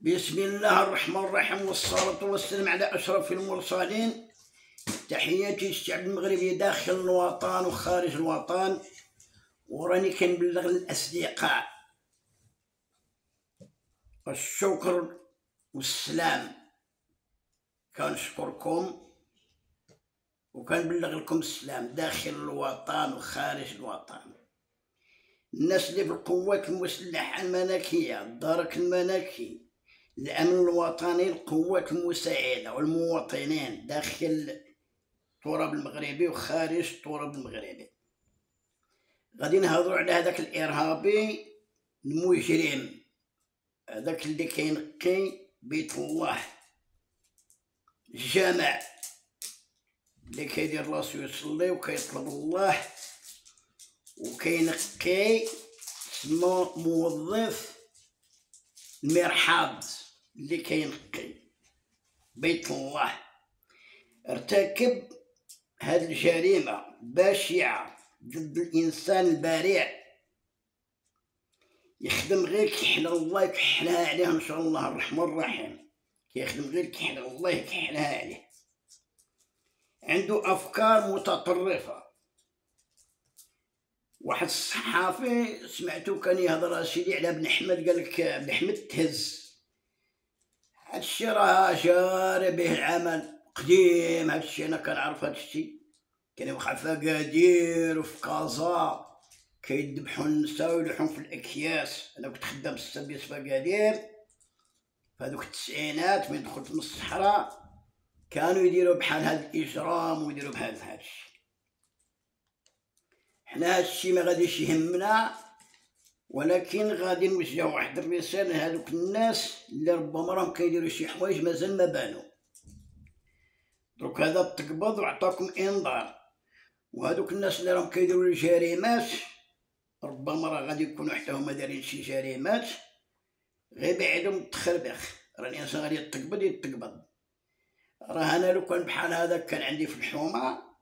بسم الله الرحمن الرحيم، والصلاة والسلام على أشرف المرسلين. تحياتي للشعب المغربي داخل الوطن وخارج الوطن، وراني كنبلغ الأصدقاء الشكر والسلام. كنشكركم وكنبلغ لكم السلام داخل الوطن وخارج الوطن. الناس اللي في القوات المسلحة الملكية، الدرك الملكي، الأمن الوطني، القوات المساعدة والمواطنين داخل التراب المغربي وخارج التراب المغربي. غادي نهضروا على هذاك الإرهابي المجرم، هذاك اللي كينقي بيت الله، الجامع اللي كيدير راسو يصلي وكيطلب الله وكينقي، سمو موظف المرحاض اللي كينقي بيت الله. ارتكب هذه الجريمة بشعة ضد الإنسان البريء، يخدم غير كيحلى الله يكحلها عليه إن شاء الله الرحمن الرحيم. كيخدم غير كيحلى الله يكحلها عليه. عنده أفكار متطرفة. واحد الصحافي سمعتو كان يهضر اسيدي على بن حمد، قال لك بن حمد تهز. هادشي راه جاري به العمل قديم، هادشي انا كنعرف هادشي. كان وقع في اكادير وفي كازا كيذبحوا النساء ويلوحهم في الاكياس. انا كنت خدام السبيس في اكادير في هادوك التسعينات، من دخلت من الصحراء كانوا يديروا بحال هاد الاجرام ويديروا بحال هادشي. حنا هادشي ما غاديش يهمنا، ولكن غادي نوجه واحد الرسالة لهادوك الناس اللي ربما راهم كيديروا شي حوايج مازال ما بانوا. دروك هذا تقبض وعطاكم انذار، وهادوك الناس اللي راهم كيديروا الجريمات ربما راه غادي يكونوا حتى هما دايرين شي جريمات، غير بعيدهم التخربيق. راه الانسان غادي يتقبض. راه انا لو كان بحال هذا كان عندي في الحومه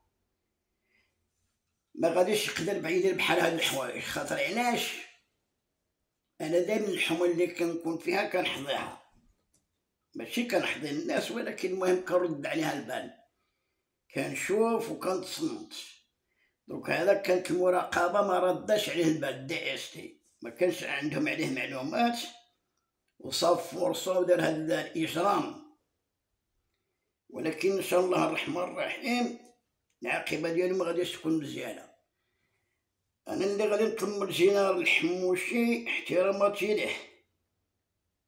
ما غاديش يقدر يدير بحال هاد الحوايج. خاطر علاش؟ انا دائما الحومه اللي كنكون فيها كنحظيها، ماشي كنحظي الناس، ولكن المهم كنرد عليها البال، كنشوف وكنتصنت. دروك هذا كانت المراقبه ما رداش عليه البال، دي اس تي ما كانش عندهم عليه معلومات، وصاب فرصه ودار هذا الاجرام. ولكن ان شاء الله الرحمن الرحيم العاقبه ديالو ما غاديش تكون مزيانه. انا اللي غادي نطلب من الجنرال الحموشي احتراماتي ليه،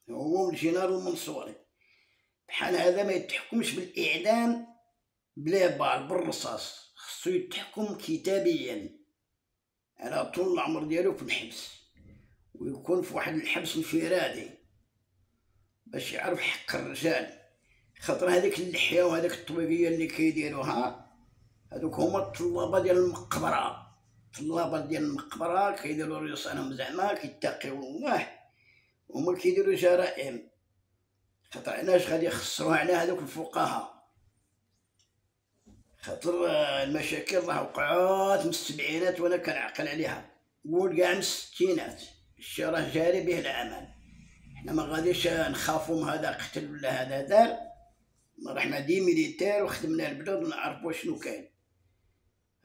هو الجنرال المنصوري، بحال هذا ما يتحكمش بالاعدام بلا بال بالرصاص، خصو يتحكم كتابيا على طول العمر ديالو في الحبس، ويكون في واحد الحبس انفرادي باش يعرف حق الرجال. خاطر هذيك اللحيه وهذيك الطويقيه اللي كيديروها هذوك هما الطلابه ديال المقبره. الطلابه ديال المقبره كيديروا ريوسانهم زعما كيتقيو الله، هما كيديروا جرائم. خاطر علاش غادي يخسروها على هذوك الفقهاء؟ خاطر المشاكل راه وقعات من السبعينات وانا كنعقل عليها، قول كاع من الستينات. الشيء راه جاري به العمل. حنا ما غاديش نخافوا من هذا قتل ولا هذا دار، رحنا دي ميليتير وخدمنا البلاد ونعرفوا شنو كاين.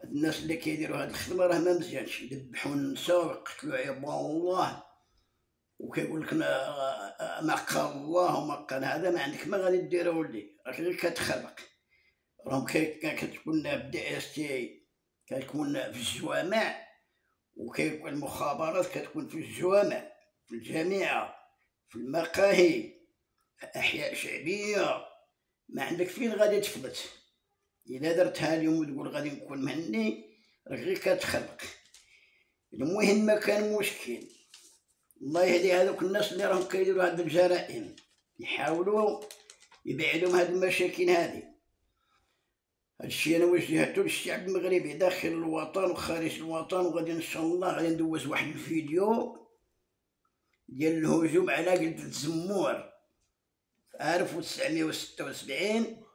هاد الناس اللي كيديروا هاد الخدمه راه ما مزيانش، يذبحوا النساء ويقتلوا عباد الله، وكيقول لك ما قال الله وما قال هذا. ما عندك ما غادي ديرها ولدي، راك غير كتخربق. راهم كتكون بدي اس تي كتكون في الجوامع، وكيكون المخابرات كتكون في الجوامع، في الجامعه، في المقاهي، في احياء شعبيه. ما عندك فين غادي تثبت. الا درتها اليوم وتقول غادي نكون مهني، راك غير كتخربق. المهم ما كان مشكل. الله يهدي هذوك الناس اللي راهم كيديروا هاد الجرائم، يحاولوا يبعدوا من هاد المشاكل هذه. هادشي انا وجهته للشعب المغربي داخل الوطن وخارج الوطن. وغادي ان شاء الله غادي ندوز واحد الفيديو ديال الهجوم على قلعة الزمور في 1976.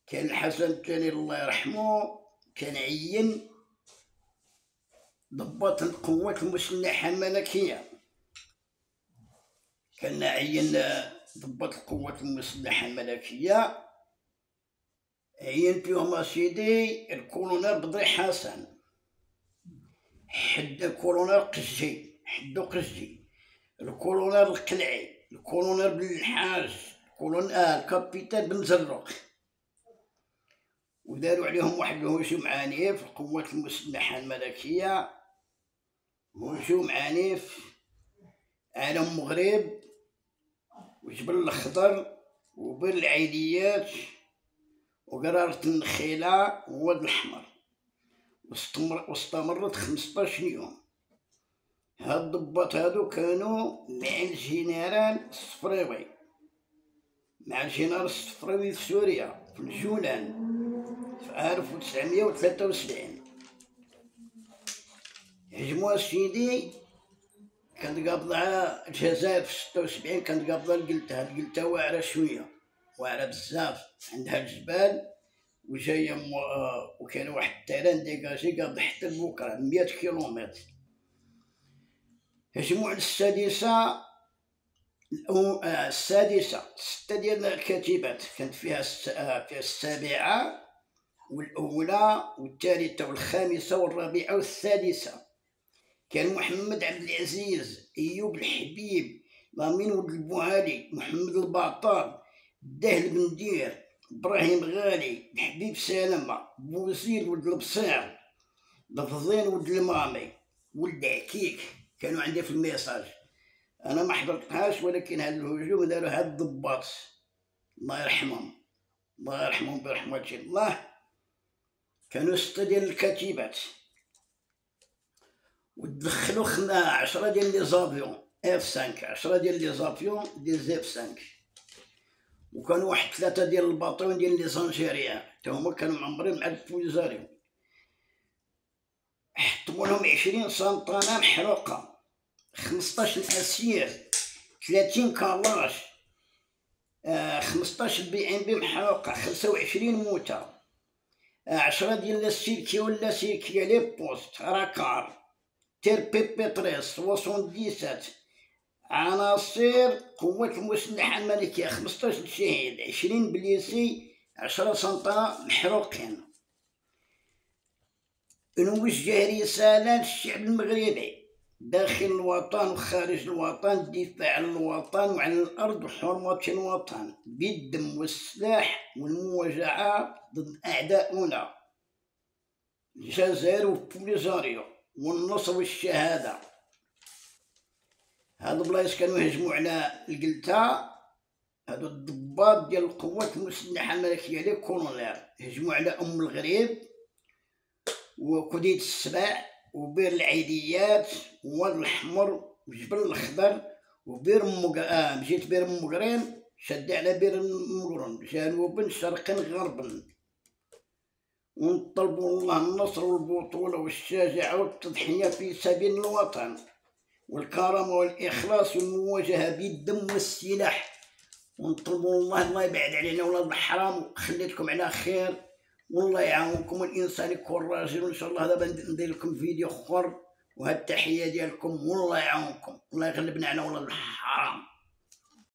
كان الحسن الثاني الله يرحمه كان عين ضباط القوات المسلحة الملكية، كان عين ضباط القوات المسلحة الملكية عين فيهم اسيدي الكولونيل بدري حسن، حد الكولونيل قجي، حدو قجي، الكولونيل القلعي، الكولونيل بن الحاج، الكابيتان بن زروق، وداروا عليهم واحد الهجوم عنيف. القوات المسلحة الملكية هجوم عنيف على المغرب وجبل الخضر وبين العيديات وقرارة النخيلة وواد الحمر، واستمرت 15 يوم. هاد الضباط هادو كانوا مع الجنرال الصفراوي، مع الجنرال الصفراوي في سوريا في الجولان في 1973. هجموا سيدي كانت قابضة الجزائر في 76، كانت قابضة القلتة. هاد القلتة واعرة شوية، واعرة بزاف، عندها الجبال وجاية وكان واحد التيران ديكاجي قابض حتى لبكرة 100 كيلومتر. هجموا على السادسة 6 ديال الكتيبات، كانت فيها السابعة والأولى والثالثة والخامسة والرابعة والسادسة. كان محمد عبد العزيز، أيوب الحبيب، لامين ولد البوهالي، محمد الباطال، دهل بن دير، إبراهيم غالي، الحبيب سالمة، بوزيد ولد البصير، لفظين ولد المامي، ولد عكيك. كانوا عندي في الميساج، أنا ما حضرتهاش، ولكن هاد الهجوم داروا هاد الضباط الله يرحمهم، الله يرحمهم برحمة الله. كانوا 6 ديال الكتيبات، ودخلوا 10 ديال لي زافيون F5، 10 ديال لي زافيون ديال ZF5، وكانوا واحد 3 ديال الباطون ديال لي زانجيريان تا هما كانوا معمرين مع البوليزاريو. حطوا لهم 20 سنطانة محروقة، 15 اسير، 30 كلاش، 15 BMB محروقة، 25 موتة، 10 ديال لاسيركي ولا سيركي لي بوست راكار، تير بيبي 77 عناصر قوات المسلحة الملكية، 15 شهيد، 20 بليسي، 10 سنطانة محروقين. نوجه رسالة للشعب المغربي داخل الوطن وخارج الوطن، الدفاع عن الوطن وعن الأرض وحرمة الوطن بالدم والسلاح والمواجهة ضد أعداؤنا الجزائر والبوليزاريو، والنصر والشهادة. هادو بلايص كانوا يهجموا على القلتة، هادو الضباط ديال القوات المسلحة الملكية لي كولونيل هجموا على أم الغريب وكديد السبع وبير العيديات وواد الحمر وجبل الخضر وبير مجيت بير مقرين، شد على بير مقرن جنوبا شرقا غربا. ونطلبوا الله النصر والبطولة والشجاعة والتضحية في سبيل الوطن والكرامة والإخلاص والمواجهة بالدم والسلاح. ونطلبوا الله يبعد علينا ولاد الحرام وخليتكم على خير، والله يعاونكم الانسان يكون راجل. وان شاء الله دابا ندير لكم فيديو اخر، وهاد التحيه ديالكم والله يعاونكم، الله يغلبنا على ولاد الحرام.